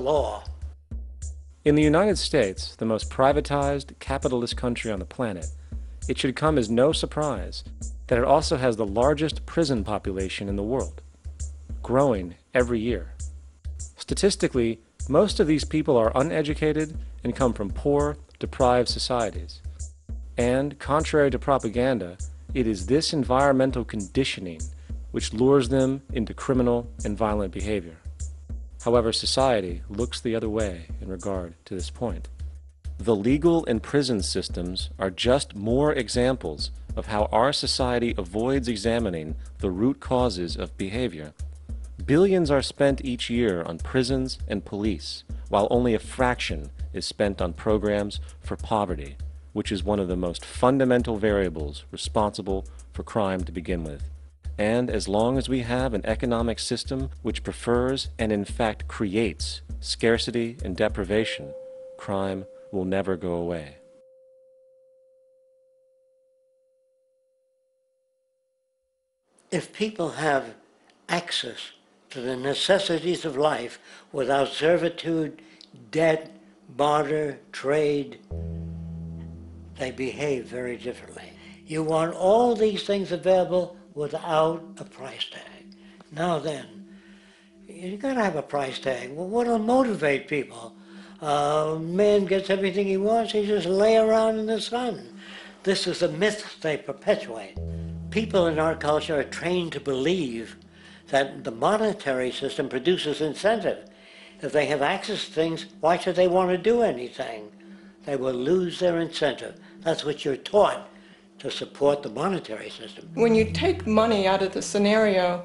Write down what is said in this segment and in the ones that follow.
law. In the United States, the most privatized, capitalist country on the planet, it should come as no surprise that it also has the largest prison population in the world, growing every year. Statistically, most of these people are uneducated and come from poor, deprived societies. And, contrary to propaganda, it is this environmental conditioning which lures them into criminal and violent behavior. However, society looks the other way in regard to this point. The legal and prison systems are just more examples of how our society avoids examining the root causes of behavior. Billions are spent each year on prisons and police, while only a fraction is spent on programs for poverty, which is one of the most fundamental variables responsible for crime to begin with. And as long as we have an economic system which prefers and in fact creates scarcity and deprivation, crime will never go away. If people have access to the necessities of life without servitude, debt, barter, trade, they behave very differently. You want all these things available without a price tag. Now then, you gotta have a price tag. Well, what'll motivate people? Man gets everything he wants, he just lay around in the sun. This is a myth they perpetuate. People in our culture are trained to believe that the monetary system produces incentive. If they have access to things, why should they want to do anything? They will lose their incentive. That's what you're taught to support the monetary system. When you take money out of the scenario,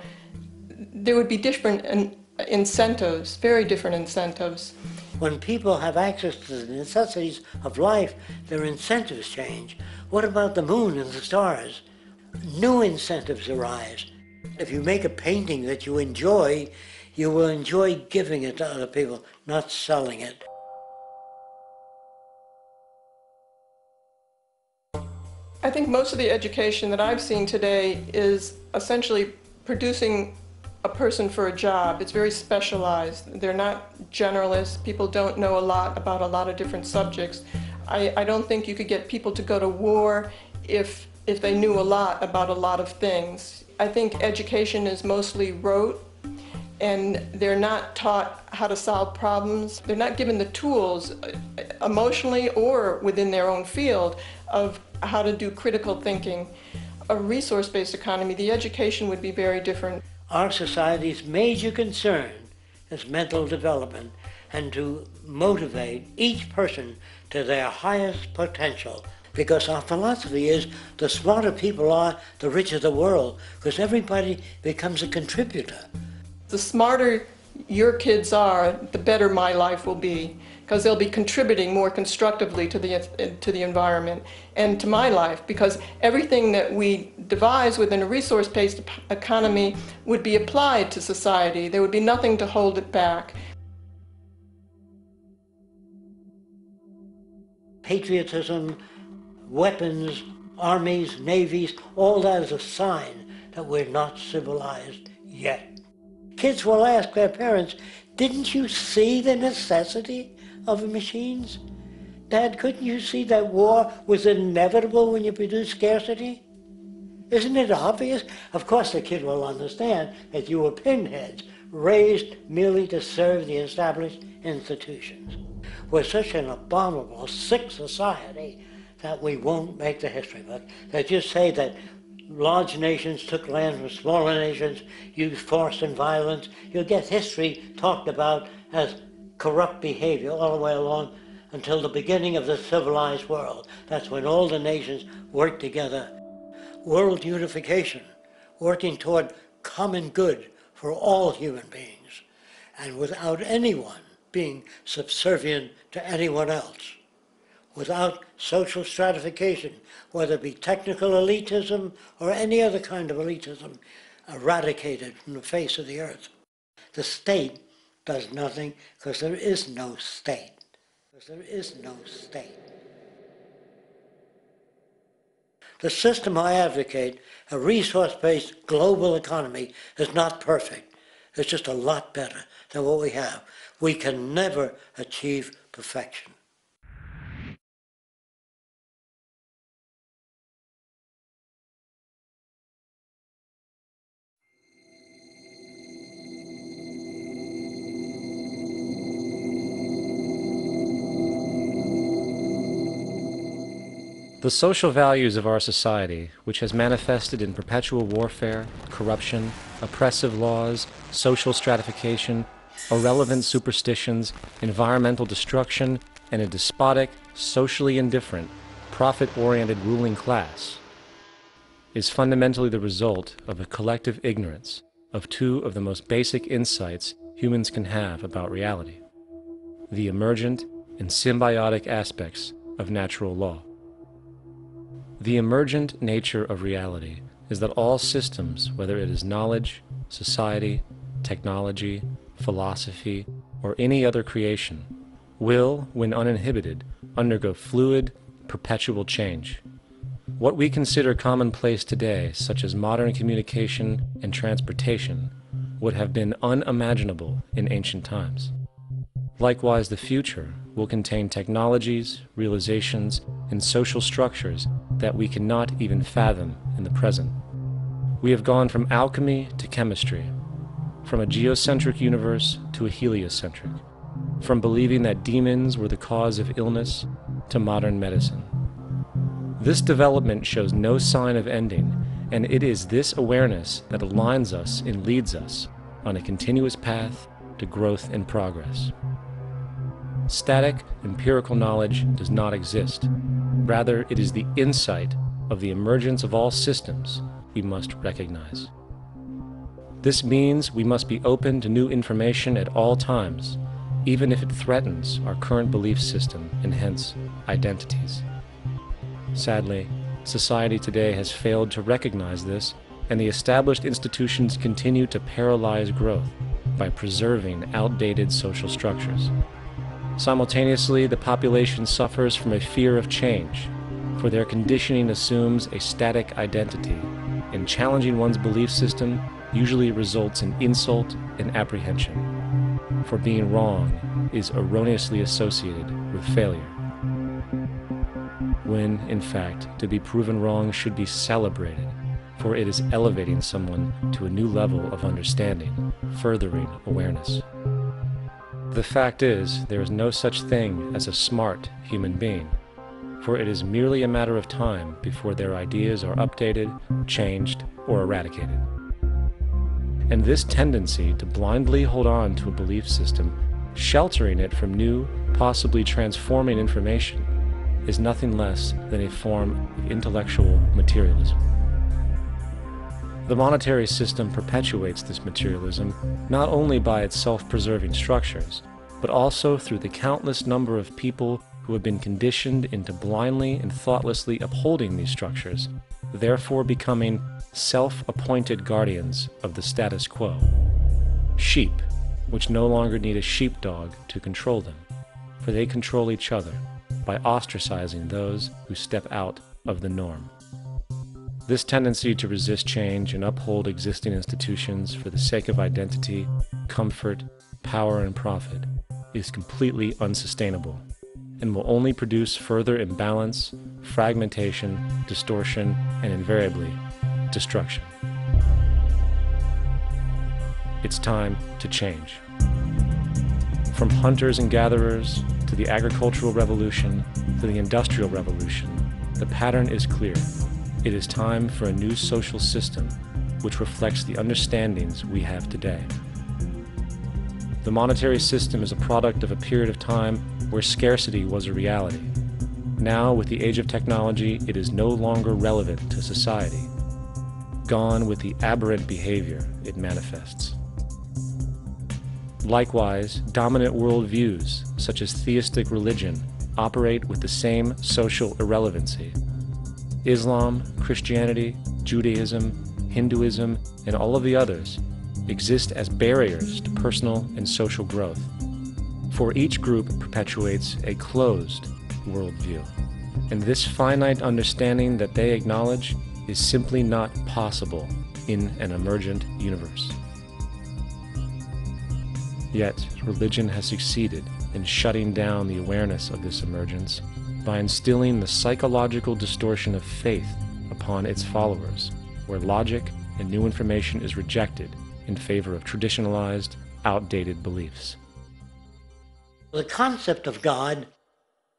there would be different incentives, very different incentives. When people have access to the necessities of life, their incentives change. What about the moon and the stars? New incentives arise. If you make a painting that you will enjoy giving it to other people, not selling it. I think most of the education that I've seen today is essentially producing a person for a job. It's very specialized. They're not generalists. People don't know a lot about a lot of different subjects. I don't think you could get people to go to war if they knew a lot about a lot of things. I think education is mostly rote, and they're not taught how to solve problems. They're not given the tools, emotionally or within their own field, of how to do critical thinking. A resource-based economy, the education would be very different. Our society's major concern is mental development and to motivate each person to their highest potential. Because our philosophy is the smarter people are, the richer the world, because everybody becomes a contributor. The smarter your kids are, the better my life will be, because they'll be contributing more constructively to the environment and to my life, because everything that we devise within a resource-based economy would be applied to society. There would be nothing to hold it back. Patriotism, weapons, armies, navies, all that is a sign that we're not civilized yet. Kids will ask their parents, didn't you see the necessity of the machines? Dad, couldn't you see that war was inevitable when you produce scarcity? Isn't it obvious? Of course the kid will understand that you were pinheads, raised merely to serve the established institutions. We're such an abominable, sick society that we won't make the history book. They just say that large nations took land from smaller nations, used force and violence. You'll get history talked about as corrupt behavior all the way along until the beginning of the civilized world. That's when all the nations worked together. World unification, working toward common good for all human beings, and without anyone being subservient to anyone else, without social stratification, whether it be technical elitism or any other kind of elitism, eradicated from the face of the earth. The state does nothing because there is no state. Because there is no state. The system I advocate, a resource-based global economy, is not perfect. It's just a lot better than what we have. We can never achieve perfection. The social values of our society, which has manifested in perpetual warfare, corruption, oppressive laws, social stratification, irrelevant superstitions, environmental destruction, and a despotic, socially indifferent, profit-oriented ruling class, is fundamentally the result of a collective ignorance of two of the most basic insights humans can have about reality: the emergent and symbiotic aspects of natural law. The emergent nature of reality is that all systems, whether it is knowledge, society, technology, philosophy, or any other creation, will, when uninhibited, undergo fluid, perpetual change. What we consider commonplace today, such as modern communication and transportation, would have been unimaginable in ancient times. Likewise, the future will contain technologies, realizations, and social structures that we cannot even fathom in the present. We have gone from alchemy to chemistry, from a geocentric universe to a heliocentric, from believing that demons were the cause of illness to modern medicine. This development shows no sign of ending, and it is this awareness that aligns us and leads us on a continuous path to growth and progress. Static, empirical knowledge does not exist. Rather, it is the insight of the emergence of all systems we must recognize. This means we must be open to new information at all times, even if it threatens our current belief system and hence identities. Sadly, society today has failed to recognize this, and the established institutions continue to paralyze growth by preserving outdated social structures. Simultaneously, the population suffers from a fear of change, for their conditioning assumes a static identity, and challenging one's belief system usually results in insult and apprehension, for being wrong is erroneously associated with failure, when, in fact, to be proven wrong should be celebrated, for it is elevating someone to a new level of understanding, furthering awareness. The fact is, there is no such thing as a smart human being, for it is merely a matter of time before their ideas are updated, changed, or eradicated. And this tendency to blindly hold on to a belief system, sheltering it from new, possibly transforming information, is nothing less than a form of intellectual materialism. The monetary system perpetuates this materialism not only by its self-preserving structures, but also through the countless number of people who have been conditioned into blindly and thoughtlessly upholding these structures, therefore becoming self-appointed guardians of the status quo. Sheep, which no longer need a sheepdog to control them, for they control each other by ostracizing those who step out of the norm. This tendency to resist change and uphold existing institutions for the sake of identity, comfort, power, and profit is completely unsustainable and will only produce further imbalance, fragmentation, distortion, and invariably, destruction. It's time to change. From hunters and gatherers to the agricultural revolution to the industrial revolution, the pattern is clear. It is time for a new social system which reflects the understandings we have today. The monetary system is a product of a period of time where scarcity was a reality. Now, with the age of technology, it is no longer relevant to society. Gone with the aberrant behavior it manifests. Likewise, dominant worldviews, such as theistic religion, operate with the same social irrelevancy. Islam, Christianity, Judaism, Hinduism, and all of the others exist as barriers to personal and social growth, for each group perpetuates a closed worldview, and this finite understanding that they acknowledge is simply not possible in an emergent universe. Yet, religion has succeeded in shutting down the awareness of this emergence by instilling the psychological distortion of faith upon its followers, where logic and new information is rejected in favor of traditionalized, outdated beliefs. The concept of God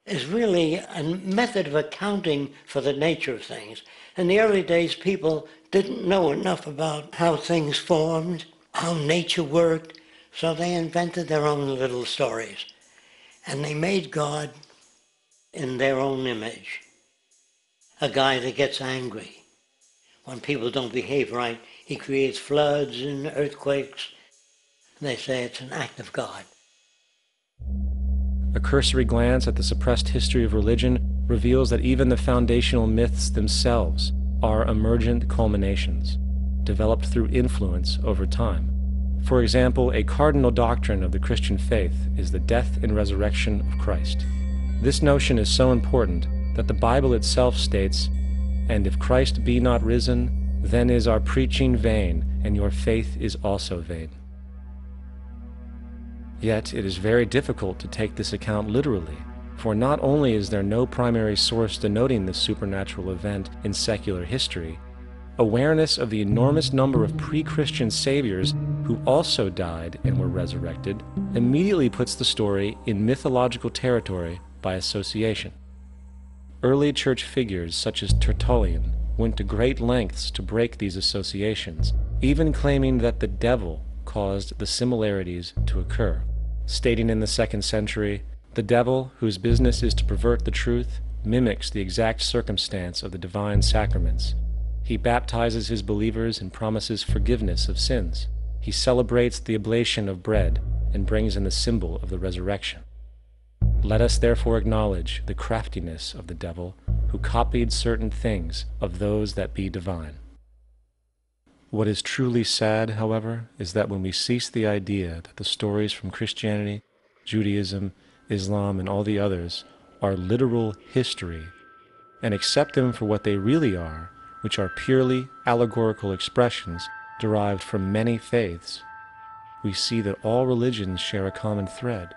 is really a method of accounting for the nature of things. In the early days, people didn't know enough about how things formed, how nature worked, so they invented their own little stories. And they made God in their own image. A guy that gets angry. When people don't behave right, he creates floods and earthquakes. And they say it's an act of God. A cursory glance at the suppressed history of religion reveals that even the foundational myths themselves are emergent culminations, developed through influence over time. For example, a cardinal doctrine of the Christian faith is the death and resurrection of Christ. This notion is so important that the Bible itself states, "And if Christ be not risen, then is our preaching vain, and your faith is also vain." Yet it is very difficult to take this account literally, for not only is there no primary source denoting this supernatural event in secular history, awareness of the enormous number of pre-Christian saviors who also died and were resurrected immediately puts the story in mythological territory by association. Early church figures such as Tertullian went to great lengths to break these associations, even claiming that the devil caused the similarities to occur, stating in the 2nd century, "The devil, whose business is to pervert the truth, mimics the exact circumstance of the divine sacraments. He baptizes his believers and promises forgiveness of sins. He celebrates the oblation of bread and brings in the symbol of the resurrection. Let us therefore acknowledge the craftiness of the devil, who copied certain things of those that be divine." What is truly sad, however, is that when we cease the idea that the stories from Christianity, Judaism, Islam, and all the others are literal history, and accept them for what they really are, which are purely allegorical expressions derived from many faiths, we see that all religions share a common thread.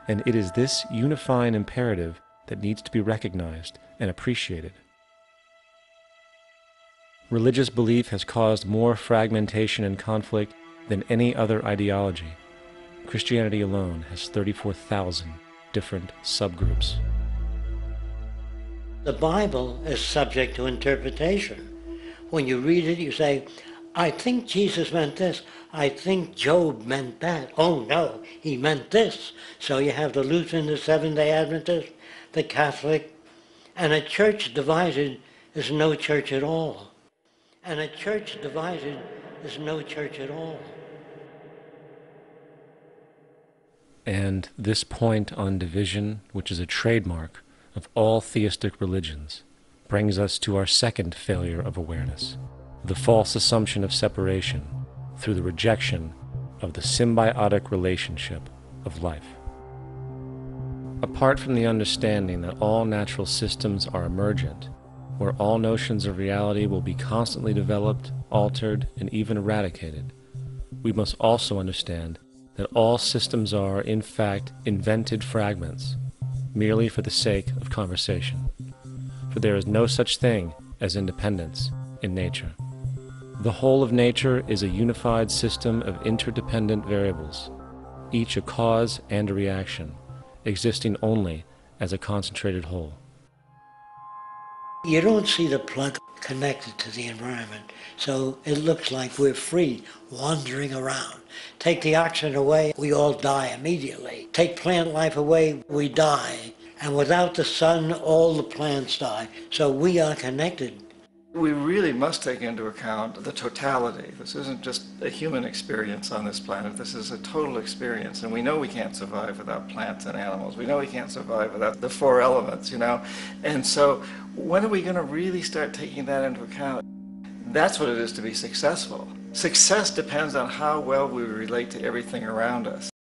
And it is this unifying imperative that needs to be recognized and appreciated. Religious belief has caused more fragmentation and conflict than any other ideology. Christianity alone has 34,000 different subgroups. The Bible is subject to interpretation. When you read it, you say, I think Jesus meant this. I think Job meant that. Oh no, he meant this. So you have the Lutheran, the Seventh-day Adventist, the Catholic, and a church divided is no church at all. And a church divided is no church at all. And this point on division, which is a trademark of all theistic religions, brings us to our second failure of awareness, the false assumption of separation through the rejection of the symbiotic relationship of life. Apart from the understanding that all natural systems are emergent, where all notions of reality will be constantly developed, altered, and even eradicated, we must also understand that all systems are, in fact, invented fragments, merely for the sake of conversation. For there is no such thing as independence in nature. The whole of nature is a unified system of interdependent variables, each a cause and a reaction, existing only as a concentrated whole. You don't see the plug connected to the environment, so it looks like we're free, wandering around. Take the oxygen away, we all die immediately. Take plant life away, we die. And without the sun, all the plants die. So we are connected. We really must take into account the totality. This isn't just a human experience on this planet. This is a total experience. And we know we can't survive without plants and animals. We know we can't survive without the four elements, you know. And so when are we going to really start taking that into account? That's what it is to be successful. Success depends on how well we relate to everything around us.